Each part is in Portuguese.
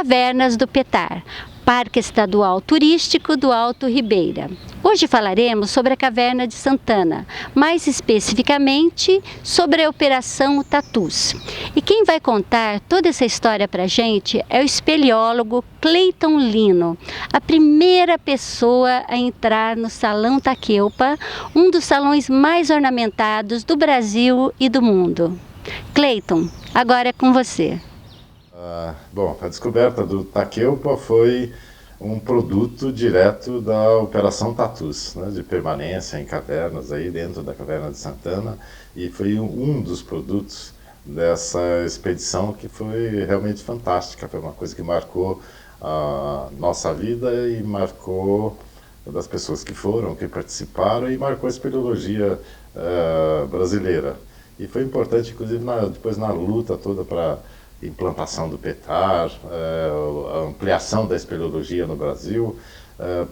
Cavernas do Petar, Parque Estadual Turístico do Alto Ribeira. Hoje falaremos sobre a Caverna de Santana, mais especificamente sobre a Operação Tatus. E quem vai contar toda essa história para a gente é o espeleólogo Cleiton Lino, a primeira pessoa a entrar no Salão Takeupa, um dos salões mais ornamentados do Brasil e do mundo. Cleiton, agora é com você. Bom, a descoberta do Takeupa foi um produto direto da Operação Tatus, né, de permanência em cavernas aí dentro da Caverna de Santana, e foi um dos produtos dessa expedição que foi realmente fantástica. Foi uma coisa que marcou a nossa vida e marcou das pessoas que foram, que participaram, e marcou a espeleologia brasileira. E foi importante, inclusive, depois na luta toda para implantação do Petar, a ampliação da espeleologia no Brasil,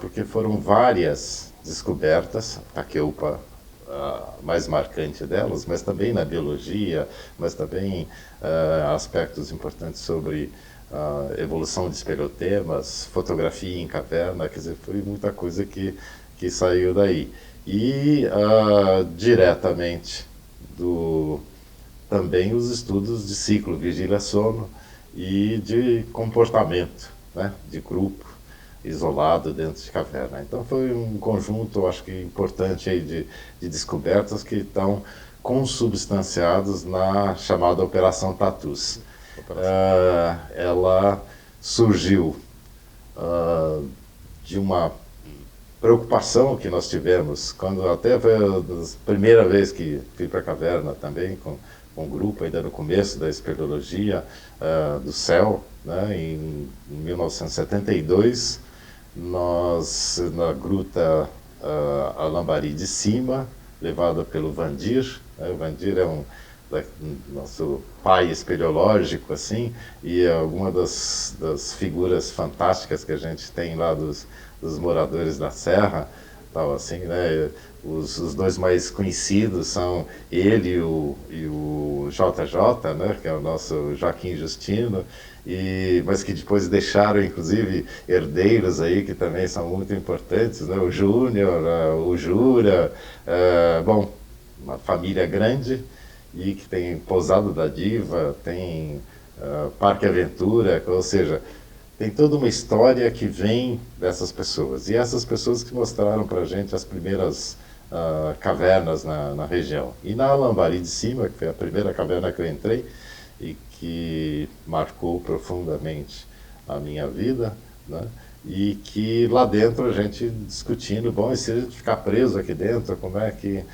porque foram várias descobertas, a Takeupa a mais marcante delas, mas também na biologia, mas também aspectos importantes sobre a evolução de espeleotemas, fotografia em caverna, quer dizer, foi muita coisa que saiu daí. E diretamente também os estudos de ciclo, vigília, sono e de comportamento, né, de grupo isolado dentro de caverna. Então foi um conjunto, acho que importante aí de descobertas que estão consubstanciados na chamada Operação Tatus. Ela surgiu de uma preocupação que nós tivemos, quando até foi a primeira vez que fui para a caverna também, com um grupo ainda no começo da espeleologia do céu, né, em 1972, nós na gruta Alambari de Cima, levada pelo Vandir, né, o Vandir é nosso pai espeleológico, assim, e é alguma das figuras fantásticas que a gente tem lá dos moradores da Serra, tal assim, né? Os dois mais conhecidos são ele e o JJ, né? Que é o nosso Joaquim Justino, mas que depois deixaram, inclusive, herdeiros aí que também são muito importantes, né? O Júnior, o Jura, bom, uma família grande, e que tem Pousada da Diva, tem Parque Aventura, ou seja, tem toda uma história que vem dessas pessoas. E essas pessoas que mostraram para a gente as primeiras cavernas na região. E na Alambari de Cima, que foi a primeira caverna que eu entrei e que marcou profundamente a minha vida, né? E que lá dentro a gente discutindo, bom, e se a gente ficar preso aqui dentro, que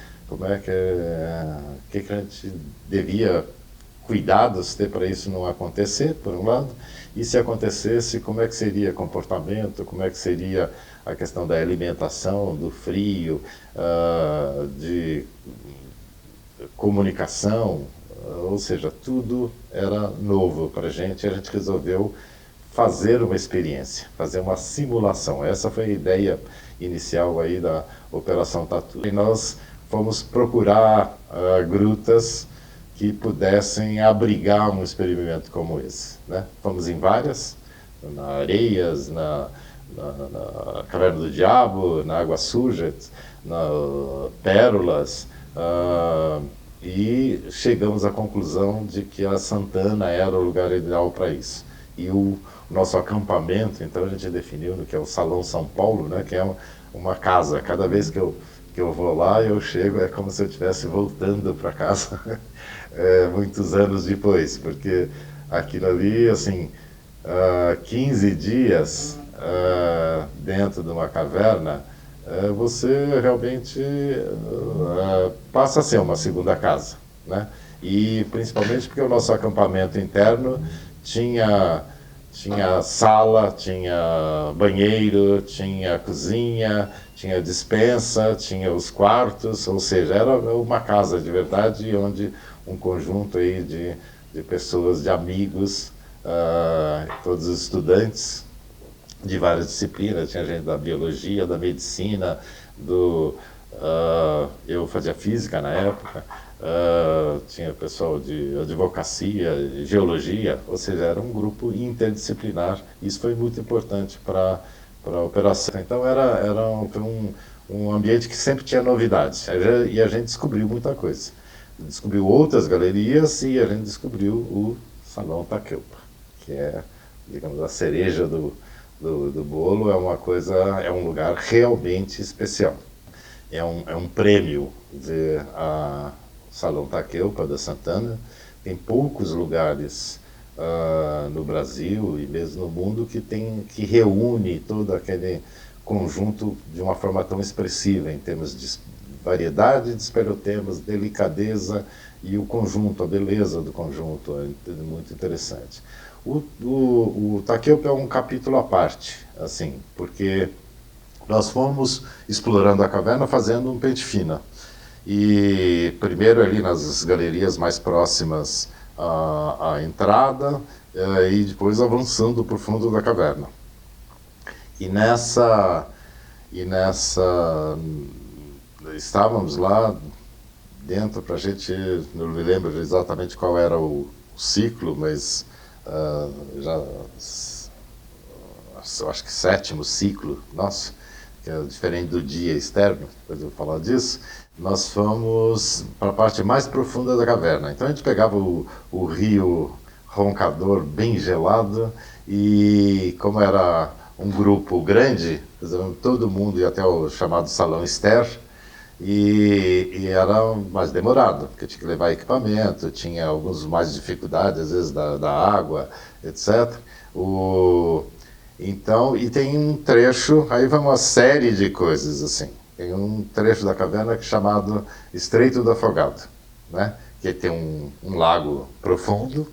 a gente devia cuidados ter para isso não acontecer, por um lado, e se acontecesse, como é que seria comportamento, como é que seria a questão da alimentação, do frio, de comunicação, ou seja, tudo era novo para a gente resolveu fazer uma experiência, fazer uma simulação. Essa foi a ideia inicial aí da Operação Tatus. E nós fomos procurar grutas que pudessem abrigar um experimento como esse, né? Fomos em várias, na Areias, na Caverna do Diabo, na Água Suja, na Pérolas, e chegamos à conclusão de que a Santana era o lugar ideal para isso. E o nosso acampamento, então a gente definiu no que é o Salão São Paulo, né, que é uma casa. Cada vez que eu vou lá, eu chego, é como se eu estivesse voltando para casa muitos anos depois, porque aquilo ali, assim, 15 dias dentro de uma caverna, você realmente passa a ser uma segunda casa, né? E principalmente porque o nosso acampamento interno tinha sala, tinha banheiro, tinha cozinha, tinha despensa, tinha os quartos, ou seja, era uma casa de verdade, onde um conjunto aí de pessoas, de amigos, todos os estudantes de várias disciplinas, tinha gente da biologia, da medicina, eu fazia física na época, tinha pessoal de advocacia, de geologia, ou seja, era um grupo interdisciplinar. Isso foi muito importante para a operação. Então foi um ambiente que sempre tinha novidades, e a gente descobriu muita coisa. Descobriu outras galerias e a gente descobriu o Salão Takeupa, que é, digamos, a cereja do bolo. É um lugar realmente especial. É um prêmio ver a Salão Takeupa da Santana. Tem poucos lugares no Brasil e mesmo no mundo que reúne todo aquele conjunto de uma forma tão expressiva em termos de variedade de esperotemas, delicadeza e o conjunto, a beleza do conjunto é muito interessante. O Takeupa é um capítulo à parte, assim, porque nós fomos explorando a caverna fazendo um pente fina. E primeiro ali nas galerias mais próximas à entrada, e depois avançando para o fundo da caverna. E nessa estávamos lá dentro, para a gente, não me lembro exatamente qual era o ciclo, mas eu acho que 7º ciclo nosso, que é diferente do dia externo, depois eu vou falar disso. Nós fomos para a parte mais profunda da caverna. Então a gente pegava o rio Roncador bem gelado, e como era um grupo grande, todo mundo ia até o chamado Salão Ester, e era mais demorado, porque tinha que levar equipamento, tinha algumas mais dificuldades, às vezes, da água, etc. Então, e tem um trecho, aí vai uma série de coisas assim. Tem um trecho da caverna chamado Estreito do Afogado, né? Que tem um lago profundo,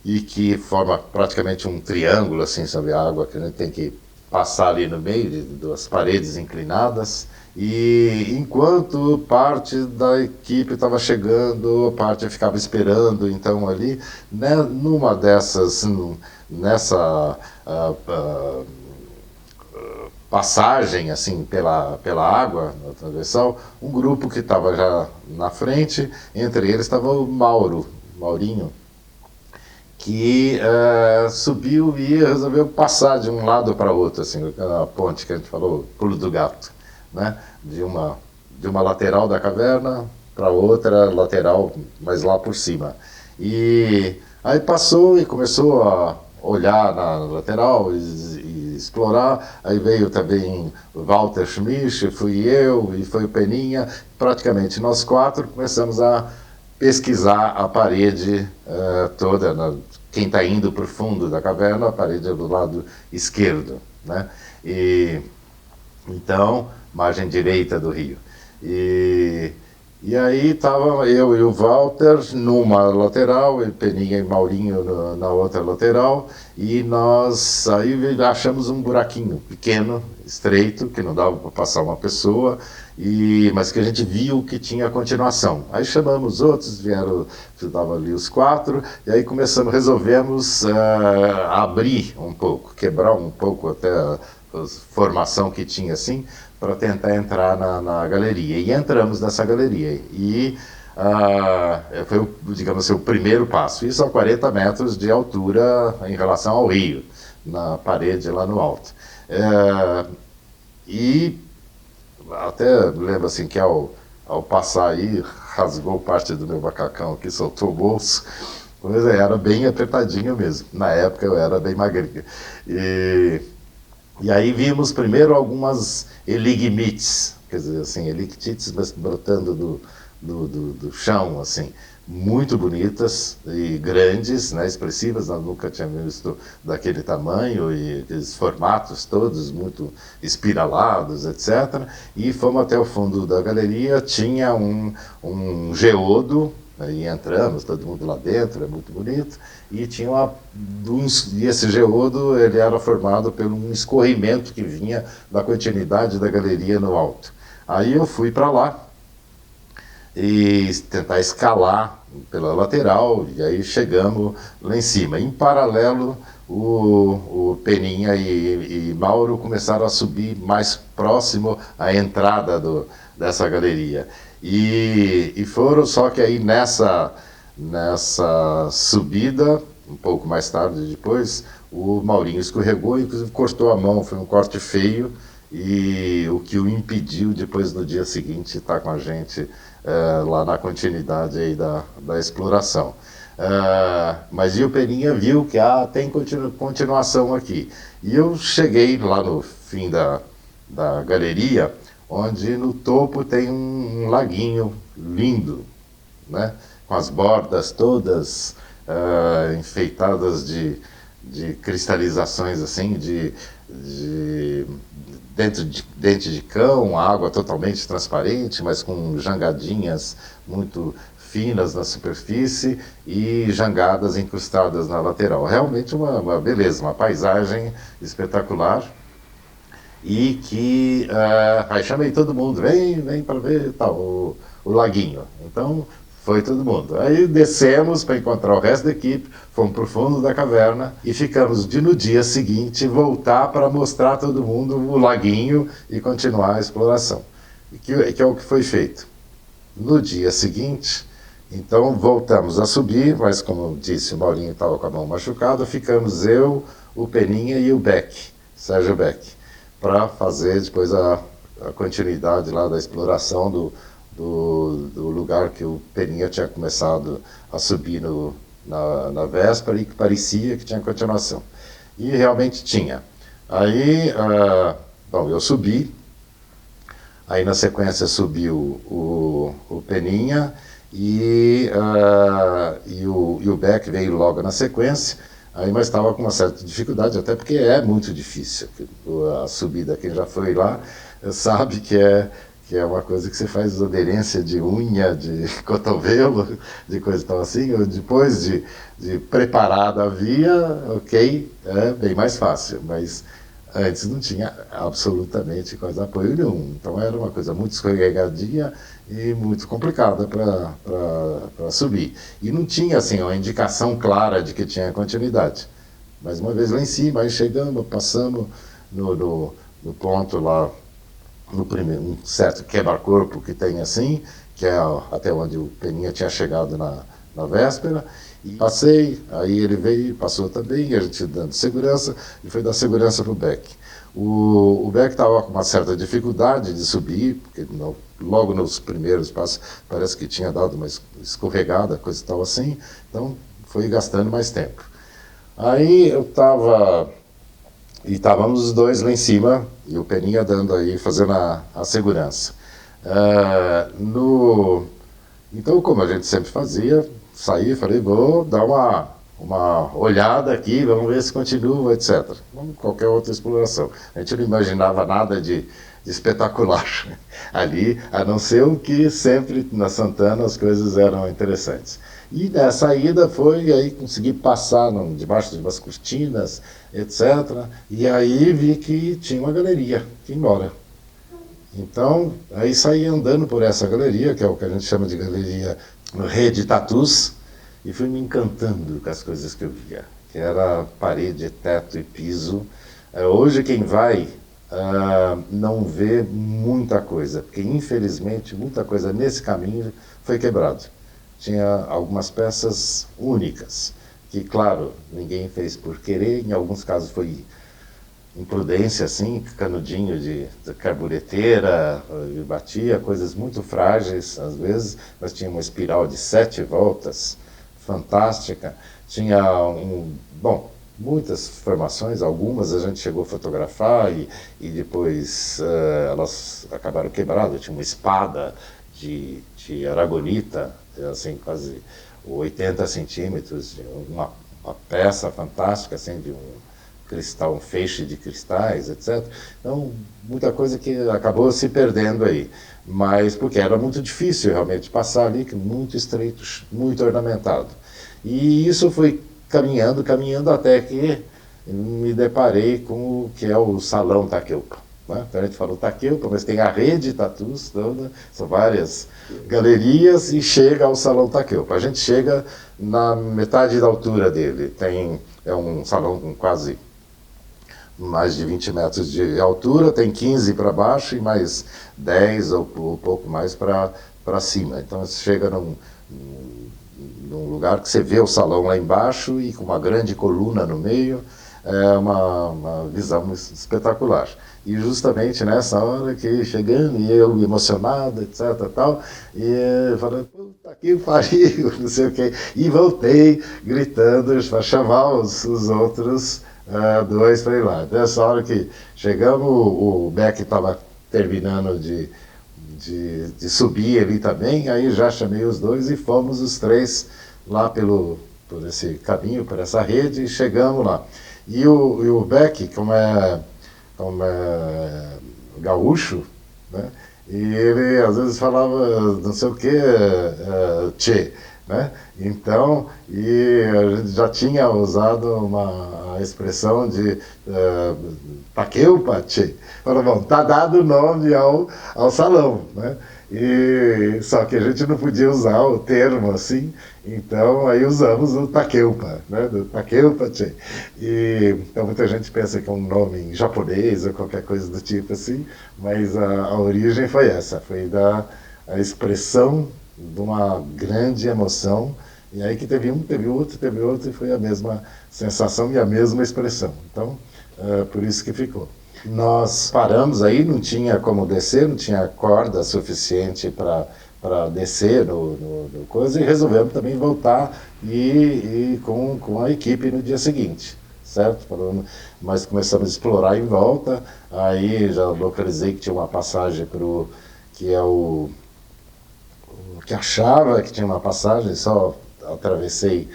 e que forma praticamente um triângulo, assim, sobre a água, que a gente tem que passar ali no meio de duas paredes inclinadas. E enquanto parte da equipe estava chegando, parte ficava esperando, então ali, né, nessa passagem assim pela água, na transversal, um grupo que estava já na frente, entre eles estava o Maurinho, que subiu e resolveu passar de um lado para outro, assim, a ponte que a gente falou, pulo do gato, né? De uma lateral da caverna para outra lateral, mas lá por cima. E aí passou e começou a olhar na lateral e explorar. Aí veio também o Walter Schmidt, fui eu e foi o Peninha. Praticamente nós 4 começamos a pesquisar a parede toda, quem está indo para o fundo da caverna, a parede é do lado esquerdo, né? Então, margem direita do rio. E aí estava eu e o Walter numa lateral, e Peninha e Maurinho na outra lateral, e nós aí achamos um buraquinho pequeno, estreito, que não dava para passar uma pessoa, mas que a gente viu que tinha continuação. Aí chamamos os outros, estavam ali os 4, e aí resolvemos abrir um pouco, quebrar um pouco até a formação que tinha assim, para tentar entrar na galeria. E entramos nessa galeria. E foi, digamos assim, o primeiro passo. Isso a 40 metros de altura em relação ao rio, na parede lá no alto. E até lembro assim que ao passar aí, rasgou parte do meu macacão aqui, soltou o bolso. Pois era bem apertadinho mesmo. Na época eu era bem magrinho. E aí vimos primeiro algumas eligmites, quer dizer, assim, elictites brotando do chão, assim, muito bonitas e grandes, né, expressivas. Nós nunca tínhamos visto daquele tamanho, e aqueles formatos todos muito espiralados, etc. E fomos até o fundo da galeria, tinha um geodo, aí entramos, todo mundo lá dentro, é muito bonito, e e esse geodo ele era formado por um escorrimento que vinha da continuidade da galeria no alto. Aí eu fui para lá e tentar escalar pela lateral, e aí chegamos lá em cima. Em paralelo, o Peninha e Mauro começaram a subir mais próximo à entrada dessa galeria. E foram, só que aí nessa subida, um pouco mais tarde depois, o Maurinho escorregou e inclusive cortou a mão, foi um corte feio, e o que o impediu depois no dia seguinte estar com a gente lá na continuidade aí da exploração. Mas o Peninha viu que tem continuação aqui. E eu cheguei lá no fim da galeria, onde no topo tem um laguinho lindo, né? Com as bordas todas enfeitadas de cristalizações assim, dente de cão, água totalmente transparente, mas com jangadinhas muito finas na superfície e jangadas incrustadas na lateral. Realmente uma beleza, uma paisagem espetacular. E que aí chamei todo mundo, vem para ver tal, o laguinho. Então foi todo mundo. Aí descemos para encontrar o resto da equipe, fomos para o fundo da caverna e ficamos no dia seguinte voltar para mostrar a todo mundo o laguinho e continuar a exploração. Que é o que foi feito. No dia seguinte, então voltamos a subir, mas como eu disse, o Maurinho estava com a mão machucada, ficamos eu, o Peninha e o Beck, Sérgio Beck, para fazer depois a continuidade lá da exploração do lugar que o Peninha tinha começado a subir na véspera e que parecia que tinha continuação. E realmente tinha. Aí, bom, eu subi, aí na sequência subiu o Peninha e o Beck veio logo na sequência. Aí, mas estava com uma certa dificuldade, até porque é muito difícil. A subida, quem já foi lá, sabe que é uma coisa que você faz aderência de unha, de cotovelo, de coisa e tal assim. Depois de preparada a via, ok, é bem mais fácil. Mas antes não tinha absolutamente quase apoio nenhum. Então era uma coisa muito escorregadia e muito complicada para subir. E não tinha assim uma indicação clara de que tinha continuidade. Mas uma vez lá em cima, aí chegamos, passamos no ponto lá, no primeiro, um certo quebra-corpo que tem assim, que é até onde o Peninha tinha chegado na véspera. E passei, aí ele veio, passou também, a gente dando segurança, e foi dar segurança para o Beck. O Beck estava com uma certa dificuldade de subir, porque logo nos primeiros passos parece que tinha dado uma escorregada, coisa e tal assim, então foi gastando mais tempo. Aí eu estava, e estávamos os dois lá em cima, e o Peninha dando aí, fazendo a segurança. Então, como a gente sempre fazia, saí e falei, vou dar uma olhada aqui, vamos ver se continua, etc. Como qualquer outra exploração. A gente não imaginava nada de espetacular ali, a não ser o que sempre na Santana as coisas eram interessantes. E nessa ida foi, aí consegui passar debaixo de umas cortinas, etc. E aí vi que tinha uma galeria que ia embora. Então, aí saí andando por essa galeria, que é o que a gente chama de galeria Rede Tatus, e fui me encantando com as coisas que eu via, que era parede, teto e piso. Hoje quem vai não vê muita coisa, porque infelizmente muita coisa nesse caminho foi quebrado. Tinha algumas peças únicas, que claro, ninguém fez por querer, em alguns casos foi imprudência, assim, canudinho de carbureteira, batia, coisas muito frágeis às vezes, mas tinha uma espiral de 7 voltas, fantástica, tinha muitas formações, algumas a gente chegou a fotografar e depois elas acabaram quebradas, tinha uma espada de aragonita, assim, quase 80 centímetros, uma peça fantástica, assim, de um cristal, um feixe de cristais, etc. Então, muita coisa que acabou se perdendo aí. Mas porque era muito difícil realmente passar ali, muito estreito, muito ornamentado. E isso foi caminhando até que me deparei com o que é o Salão Takeupa. Né? Então a gente falou Takeupa, mas tem a rede Tatus toda, são várias galerias e chega ao Salão Takeupa. A gente chega na metade da altura dele. É um salão com quase mais de 20 metros de altura, tem 15 para baixo e mais 10 ou pouco mais para para cima. Então você chega num lugar que você vê o salão lá embaixo e com uma grande coluna no meio, é uma visão espetacular. E justamente nessa hora que chegando, e eu emocionado, etc, tal, e falando, puta que pariu, não sei o quê, e voltei gritando para chamar os outros dois para ir lá. Nessa hora que chegamos, o Beck estava terminando de subir ali também, aí já chamei os dois e fomos os três lá por esse caminho, por essa rede, e chegamos lá. E o Beck, como é gaúcho, né? E ele às vezes falava não sei o que, tchê, né? Então, e a gente já tinha usado a expressão de taqueupa, tchê. Falou, bom, tá dado o nome ao salão, né? E, só que a gente não podia usar o termo assim, então aí usamos o taqueupa, né? Do taqueupa, tchê. E então muita gente pensa que é um nome em japonês ou qualquer coisa do tipo assim, mas a origem foi essa, foi a expressão de uma grande emoção, e aí que teve outro, e foi a mesma sensação e a mesma expressão. Então, por isso que ficou. Nós paramos aí, não tinha como descer, não tinha corda suficiente para descer no coisa, e resolvemos também voltar e com a equipe no dia seguinte, certo? Mas começamos a explorar em volta, aí já localizei que tinha uma passagem que achava que tinha uma passagem, só atravessei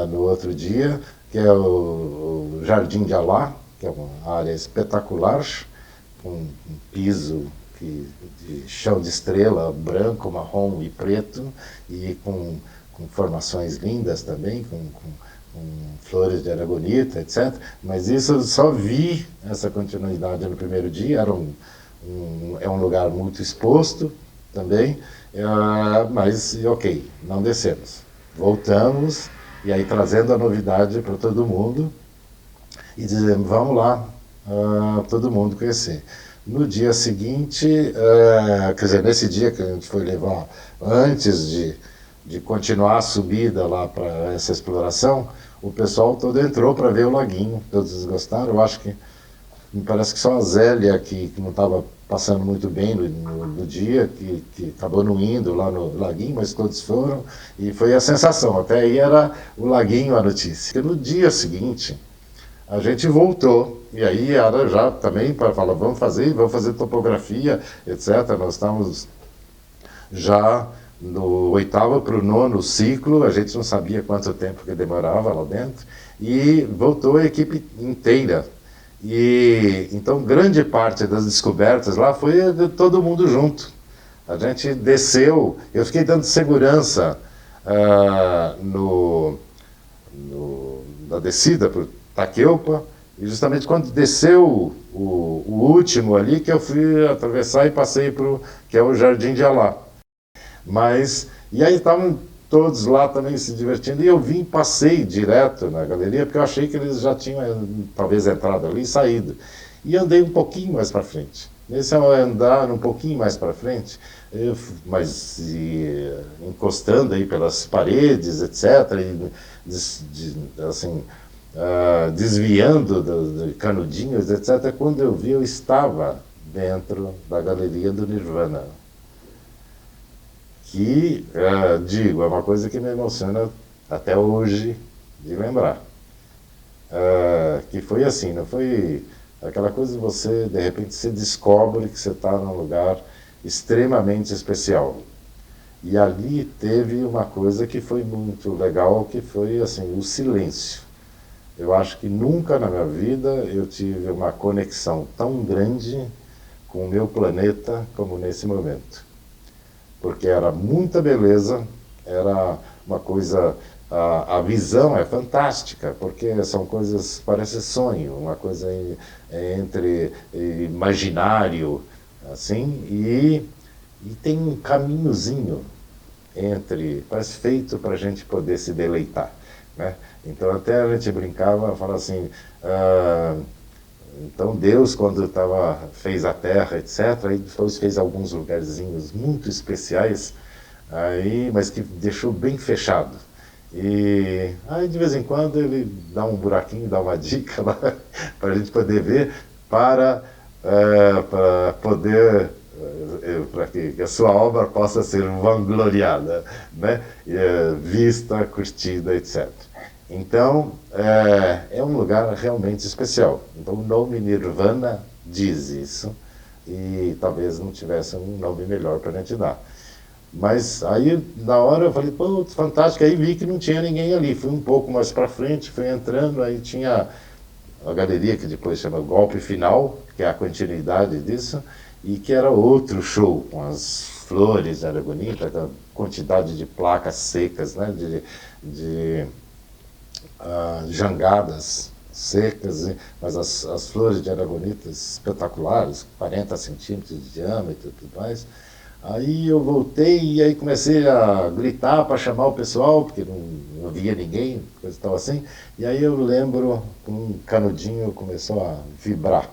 no outro dia, que é o Jardim de Alá, que é uma área espetacular, com um piso de chão de estrela, branco, marrom e preto, e com formações lindas também, com flores de aragonita, etc. Mas isso eu só vi essa continuidade no primeiro dia, é um lugar muito exposto também, mas ok, não descemos. Voltamos, e aí trazendo a novidade para todo mundo, e dizemos, vamos lá, todo mundo conhecer. No dia seguinte, quer dizer, nesse dia que a gente foi levar, antes de continuar a subida lá para essa exploração, o pessoal todo entrou para ver o laguinho, todos gostaram. Eu acho que, me parece que só a Zélia, que não estava passando muito bem no dia, que acabou não indo lá no laguinho, mas todos foram, e foi a sensação, até aí era o laguinho a notícia. E no dia seguinte, a gente voltou, e aí era já também para falar, vamos fazer topografia, etc. Nós estávamos já no 8º para o 9º ciclo, a gente não sabia quanto tempo que demorava lá dentro, e voltou a equipe inteira. E então grande parte das descobertas lá foi de todo mundo junto. A gente desceu, eu fiquei dando segurança na descida para o Taqueupa, e justamente quando desceu o último ali, que eu fui atravessar e passei para que é o Jardim de Alá. E aí estavam todos lá também se divertindo, e eu passei direto na galeria, porque eu achei que eles já tinham talvez entrado ali e saído. E andei um pouquinho mais para frente. Nesse andar um pouquinho mais para frente, encostando aí pelas paredes, etc., desviando de canudinhos, etc., quando eu vi, eu estava dentro da galeria do Nirvana. Que, digo, é uma coisa que me emociona até hoje de lembrar. Que foi assim, não foi aquela coisa de você, de repente, se descobre que você está num lugar extremamente especial. E ali teve uma coisa que foi muito legal, que foi assim, o silêncio. Eu acho que nunca na minha vida eu tive uma conexão tão grande com o meu planeta como nesse momento. Porque era muita beleza, era uma coisa, a visão é fantástica, porque são coisas, parece sonho, uma coisa entre imaginário, assim, e tem um caminhozinho parece feito para a gente poder se deleitar, né? Então até a gente brincava, falava assim, então Deus, quando fez a Terra, etc., e depois fez alguns lugarzinhos muito especiais aí, mas que deixou bem fechado. E aí de vez em quando ele dá um buraquinho, dá uma dica lá para a gente poder ver, para poder, para que a sua obra possa ser vangloriada, né? Vista, curtida, etc. Então, é um lugar realmente especial. Então, o nome Nirvana diz isso, e talvez não tivesse um nome melhor para a gente dar. Mas aí, na hora, eu falei, pô, fantástico, aí vi que não tinha ninguém ali. Fui um pouco mais para frente, fui entrando, aí tinha a galeria, que depois chama Golpe Final, que é a continuidade disso, e que era outro show, com as flores, era bonita, a quantidade de placas secas, né, de jangadas secas, mas as flores de aragonitas espetaculares, 40 centímetros de diâmetro e tudo mais. Aí eu voltei e aí comecei a gritar para chamar o pessoal, porque não via ninguém, coisa tal assim. E aí eu lembro que um canudinho começou a vibrar,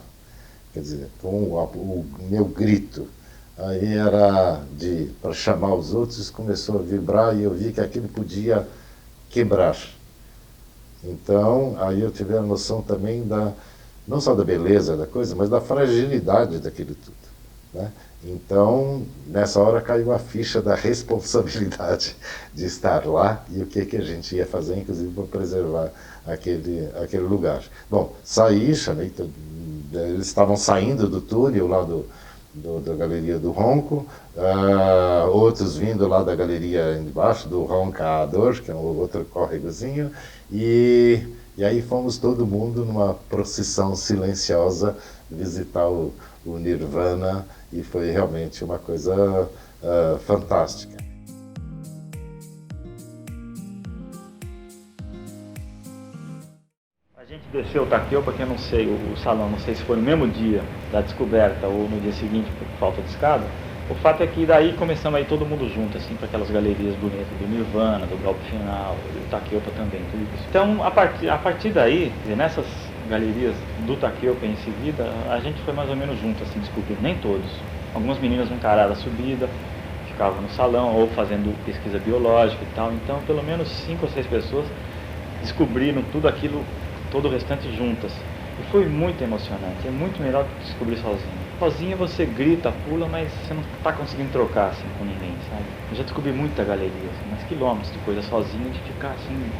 quer dizer, com o meu grito. Aí era para chamar os outros, começou a vibrar e eu vi que aquilo podia quebrar. Então, aí eu tive a noção também não só da beleza da coisa, mas da fragilidade daquilo tudo, né? Então, nessa hora caiu a ficha da responsabilidade de estar lá e o que a gente ia fazer, inclusive, para preservar aquele lugar. Bom, saí, chamei, eles estavam saindo do túnel lá da Galeria do Ronco, outros vindo lá da galeria embaixo, do Roncador, que é um outro córregozinho, e aí fomos todo mundo numa procissão silenciosa visitar o Nirvana, e foi realmente uma coisa fantástica. A gente desceu o Takeo, porque eu não sei, o salão, não sei se foi no mesmo dia da descoberta ou no dia seguinte por falta de escada. O fato é que daí começamos a ir todo mundo junto, assim, para aquelas galerias bonitas do Nirvana, do Golpe Final, do Takeopa também, tudo isso. Então, a partir daí, nessas galerias do Takeopa em seguida, a gente foi mais ou menos junto, assim, descobrindo, nem todos. Algumas meninas não encararam a subida, ficavam no salão ou fazendo pesquisa biológica e tal. Então, pelo menos 5 ou 6 pessoas descobriram tudo aquilo, todo o restante juntas. E foi muito emocionante, é muito melhor do que descobrir sozinho. Sozinho você grita, pula, mas você não está conseguindo trocar assim com ninguém, sabe? Eu já descobri muita galeria, assim, mas quilômetros de coisa sozinho, de ficar assim,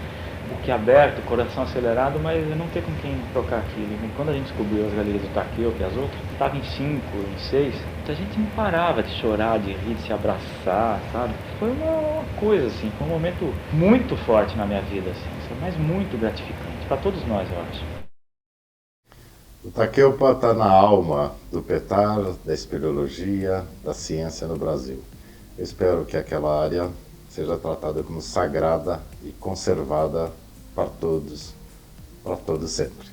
boquiaberto, coração acelerado, mas não ter com quem trocar aquilo. E quando a gente descobriu as galerias do Takeo, e as outras, estavam em 5, em 6, a gente não parava de chorar, de rir, de se abraçar, sabe? Foi uma coisa assim, foi um momento muito forte na minha vida, assim, mas muito gratificante, para todos nós, eu acho. O Takeopa está na alma do PETAR, da espeleologia, da ciência no Brasil. Eu espero que aquela área seja tratada como sagrada e conservada para todos sempre.